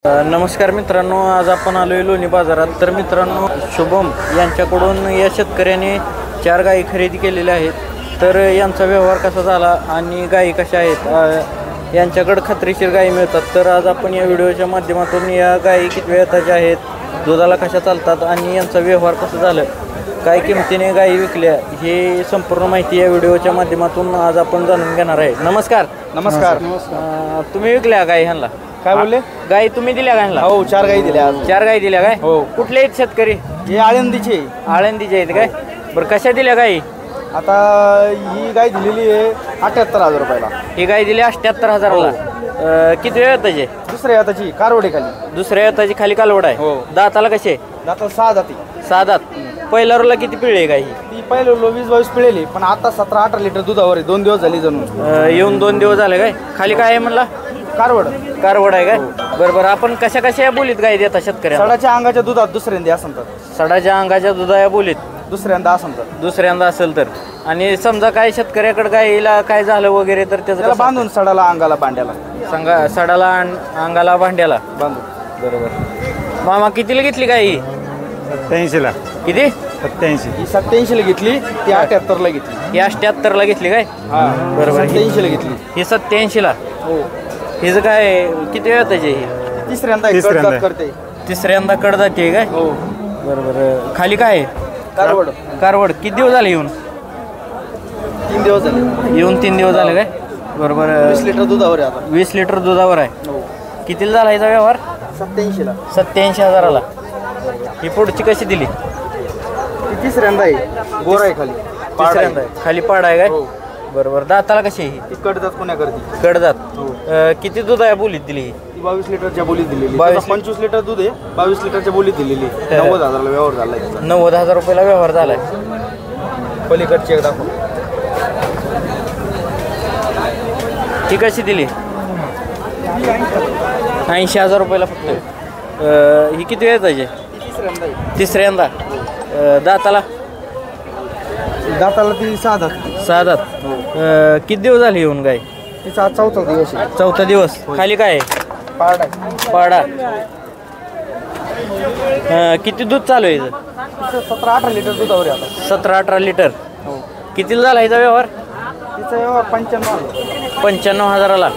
नमस्कार मित्रांनो, आज आपण आलोय लोणी बाजारात। तर मित्रांनो, शुभम यांच्याकडून या शेतकऱ्याने 4 गायी खरेदी केलेल्या आहेत। तर यांचा व्यवहार कसा झाला आणि गायी कशा आहेत, यांच्याकडे खात्रीशीर गायी मिळतात। तर आज आपण या व्हिडिओच्या माध्यमातून या गायी किती वेळाच्या आहेत, दुधाला कशा चालतात आणि यांचा व्यवहार कसं झालं, काय किमतीने गायी विकल्या, हे संपूर्ण माहिती या व्हिडिओच्या माध्यमातून आज आपण जाणून घेणार आहे। नमस्कार। नमस्कार। तुम्ही विकल्या गायी ह्यांना? काय बोलले? गाई तुम्ही दिल्या का ह्यांना? हो, 4 गाई दिल्या आज। 4 गाई दिल्या काय? हो। कुठले आहेत शेतकरी? हे आळंदीचे। आळंदीचे आहेत काय? बरं, कशा दिल्या गाई? आता ही गाय दिलेली आहे 78,000 रुपयाला। ही गाय दिली 78,000ला। किती वेळ त्याचे? दुसऱ्या हाताची कारवडे खाली। दुसऱ्या हाताची खाली कालवड आहे। हो। दाताला कसे? दाता 6 जाती। 6 दात। पहिल्या रोला किती पिळे गाई? ती पहिले 20-22 पिळेली, पण आता 17-18 लिटर दुधावर आहे। 2 दिवस झाली जणून येऊन 2 दिवस झाले काय? खाली काय आहे म्हणला? कारवड। कारवड आहे काय? बरोबर। आपण कशा कशा बोलीत गाय देता शेतकऱ्यांना? सडाच्या अंगाच्या दुधात दुसऱ्यांदा असंतात। सडाच्या अंगाच्या दुधा या बोलीत दुसऱ्यांदा असंतात। दुसऱ्यांदा असेल तर। आणि समजा काय शेतकऱ्याकडे गायीला काय झालं वगैरे तर त्याचं त्याला बांधून सडाला, अंगाला, भांड्याला सांगा, सडाला अंगाला भांड्याला बांधून। बरोबर। मामा कितीला घेतली गाई? 87ला। किती? 87। ही 87ला घेतली, ती 78ला घेतली। ही 78ला घेतली काय? हा बरोबर। 87ला घेतली। ही 87ला। हो। हिचं काय किती वेळ त्याची? ही तिसऱ्यांदा तिसऱ्यांदा. करते। तिसऱ्यांदा कड जाते काय? हो। बरोबर। खाली काय आहे? कारवड। कारवड। किती दिवस झाले येऊन? 3 दिवस झाले। येऊन 3 दिवस झाले काय? बरोबर। 20 लिटर दुधावर आहे आता। 20 लिटर दुधावर आहे। हो। कितीला झाला हिचा व्यवहार? 87ला। 87,000ला। ही पुढची कशी दिली? ती तिसऱ्यांदा आहे। गोर आहे खाली। तिसऱ्यांदा आहे। खाली पाड आहे काय? हो। बरोबर। दाताला कशी आहे ही? ती कडदात पुण्या करते। कडदात। हो। किती दूध आहे बोलीत दिली ही? ती 22 लिटरच्या बोलीत दिलेली। 22 25 लिटर दूध आहे, 22 लिटरच्या बोलीत दिलेली। 90,000ला व्यवहार झाला आहे। 90,000 रुपयाला व्यवहार झालाय। पलीकडची एक दाखव। ही कशी दिली? 80,000 रुपयाला फक्त। ही किती वेळ जायचे? तिसऱ्यांदा आहे। तिसऱ्यांदा। दाताला? दाताला ती 6 दात। 6 दात। किती दिवस झाले येऊन गाय? तिचा आज 4था दिवस आहे। 4था दिवस। खाली काय आहे? पारड आहे। पाडा। किती दूध चालू आहे हिचं? 17-18 लिटर दुधावर आहे आता। 17-18 लिटर। हो। कितीला झाला हिचा व्यवहार? तिचा व्यवहार 95,000। 95,000ला।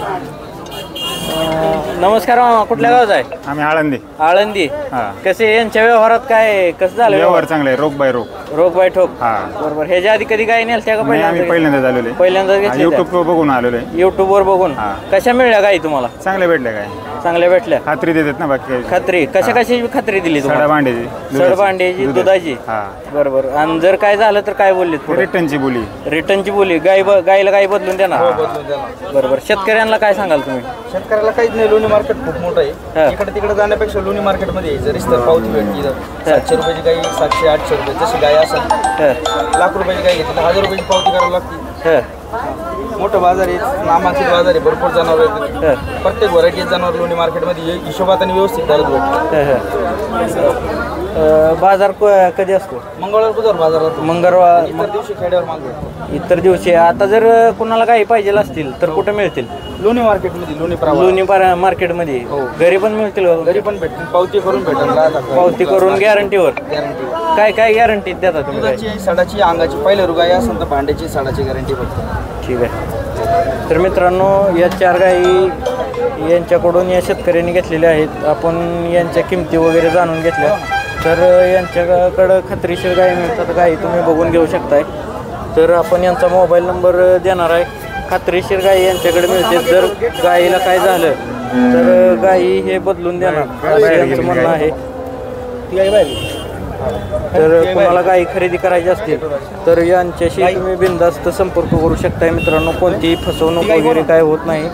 नमस्कार मामा, कुठल्या गावाचा आहे? आम्ही आळंदी। आळंदी। हा। कसे यांच्या व्यवहारात काय कसं झालं? व्यवहार चांगला आहे, रोग बाय रोग। रोग बाय ठोक। हा। बरोबर। ह्याच्या आधी कधी गाय नेलत्या का? नाही, आम्ही पहिल्यांदाच आलेलो आहे। पहिल्यांदाच घेतल्या? युट्यूब बघून आलेलो आहे। युट्यूबवर बघून। हा। कशा मिळल्या गाई तुम्हाला? चांगले भेटले काय? चांगल्या भेटल्या? खात्री देतात ना बाकी काही? खात्री कशा कशाची खात्री दिली सडा तुम्हाला? भांड्याची, सडभांड्याची, दुधाची। हा। बरोबर। आणि जर काय झालं तर काय बोलले? रिटर्नची बोली। रिटर्नची बोली? गायला गाय बदलून देणार? बदलून द्याला। बरोबर। शेतकऱ्यांना काय सांगाल तुम्ही? शेतकऱ्याला काहीच नाही, लोणी मार्केट खूप मोठं हा. आहे। इकडे तिकडे जाण्यापेक्षा लोणी मार्केटमध्ये यायचं। रिस्तर पावती भेटते इथं। 700 रुपयाची गाई, 700-800 रुपये जशी गाय असेल। लाख रुपयाची गाय घेतली 1000 रुपयाची पावती करावी लागते। मोठं बाजार आहे, नामांकित बाजार आहे, भरपूर जनावर आहेत। प्रत्येक व्हरायटी जनावर लोणी मार्केटमध्ये हिशोबात आणि व्यवस्थित दरात भेटतो। बाजार कधी असतो? मंगळवार बुधवार बाजारात। मंगळवार। इतर दिवशी खेड्यावर मागवतो। इतर दिवशी। आता जर कुणाला काही पाहिजे असतील तर कुठे मिळतील? लोणी मार्केटमध्ये, लोणी लोणी मार्केटमध्ये। हो। घरी पण मिळतील का? घरी पण भेटतील, पावती करून भेटेल। पावती करून गॅरंटीवर? गॅरंटी। काय काय गॅरंटी देता तुम्ही? दुधाची, सडाची, अंगाची, पहिल्या रुगाई असेल तर भांड्याची, सडाची गॅरंटी भेटते। ठीक आहे। तर मित्रांनो, या 4 गायी यांच्याकडून या शेतकऱ्यांनी घेतलेल्या आहेत। आपण यांच्या किमती वगैरे जाणून घेतल्या। तर यांच्याकडं खात्रीशीर गायी मिळतात। गायी तुम्ही बघून घेऊ शकताय। तर आपण यांचा मोबाईल नंबर देणार आहे। खात्रीशीर गायी यांच्याकडे मिळते। जर गायीला काय झालं तर गायी हे बदलून देणार असं यांचं म्हणणं आहे। तर कुणाला गायी खरेदी करायची असतील तर यांच्याशी तुम्ही बिनधास्त संपर्क करू शकताय। मित्रांनो, कोणतीही फसवणूक वगैरे काय होत नाही।